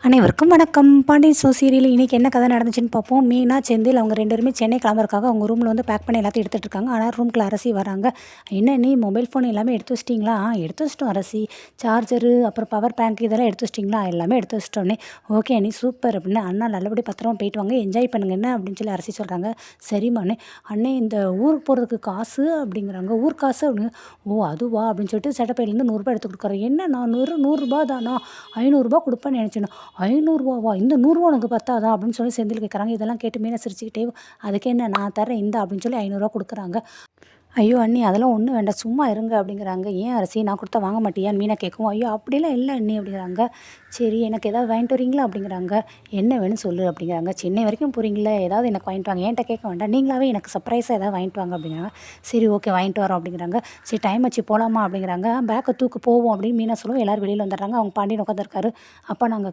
அனைவருக்கும் வணக்கம். Pandian store serial இன்றைக்கி என்ன கதை நடந்துச்சுன்னு பார்ப்போம். மீனா, செந்தில் அவங்க 2 பேருமே சென்னை கிளம்புறதுக்காக அவங்க ரூமில் வந்து பேக் பண்ணி எல்லாத்தையும் எடுத்துகிட்டு இருக்காங்க. ஆனால் ரூம்குள்ள அரசி வராங்க. "என்ன நீ மொபைல் ஃபோன் எல்லாமே எடுத்து வச்சிட்டிங்களா?" எடுத்து வச்சிட்டோம் அரசி. சார்ஜரு, அப்புறம் பவர் பேங்க் இதெல்லாம் எடுத்து வச்சிட்டிங்களா?" எல்லாமே எடுத்து வச்சிட்டோன்னே. "ஓகே அண்ணி, சூப்பர்" அப்படின்னு. "அண்ணா நல்லபடி பத்திரமா போயிட்டு வாங்க, என்ஜாய் பண்ணுங்க என்ன" அப்படின்னு சொல்லி அரசி சொல்கிறாங்க. "சரிம்மா அண்ணே." "அண்ணே இந்த ஊருக்கு போகிறதுக்கு காசு" அப்படிங்கிறாங்க. "ஊர் காசு?" அப்படின்னு. "ஓ அதுவா?" அப்படின்னு சொல்லிட்டு சட்டப்பையிலேருந்து ரூ. 100 எடுத்து கொடுக்குறாரு. "என்ன நான் வெறும் ரூ. 100 தானா? ரூ. 500 கொடுப்பேன்னு நினச்சேன்." ரூ. 500வா? இந்த ரூ. 100 உனக்கு பத்தாதா? அப்படின்னு சொல்லி செந்தில் கேட்குறாங்க. இதெல்லாம் கேட்டு மீனா சிரிச்சுக்கிட்டே, "அதுக்கு என்ன, நான் தரேன் இந்தா" அப்படின்னு சொல்லி ரூ. 500 கொடுக்குறாங்க. "ஐயோ அண்ணி, அதெல்லாம் ஒன்றும் வேண்டாம், சும்மா இருங்க" அப்படிங்கிறாங்க. "ஏன் அரசி, நான் கொடுத்தா வாங்க மாட்டியான்னு?" மீனா கேட்கவும், "ஐயோ அப்படிலாம் இல்லை அண்ணி" அப்படிங்கிறாங்க. "சரி, எனக்கு ஏதாவது வாங்கிட்டு வரீங்களா?" அப்படிங்கிறாங்க. "என்ன வேணும் சொல்லு" அப்படிங்கிறாங்க. "சென்னை வரைக்கும் போகிறீங்களே, ஏதாவது எனக்கு வாங்கிட்டு வாங்க, என்கிட்ட கேட்க வேண்டாம், நீங்களாவே எனக்கு சர்ப்ரைஸாக ஏதாவது வாங்கிட்டு வாங்க" அப்படிங்கிறாங்க. "சரி ஓகே, வாங்கிட்டு வரோம்" அப்படிங்கிறாங்க. "சரி டைம் ஆச்சு போகலாமா?" அப்படிங்கிறாங்க. "பேக்கை தூக்கு போவோம்" அப்படின்னு மீனா சொல்லவும் எல்லாரும் வெளியில் வந்துடுறாங்க. அவங்க பாண்டியன் உட்காந்துருக்காரு. "அப்பா நாங்கள்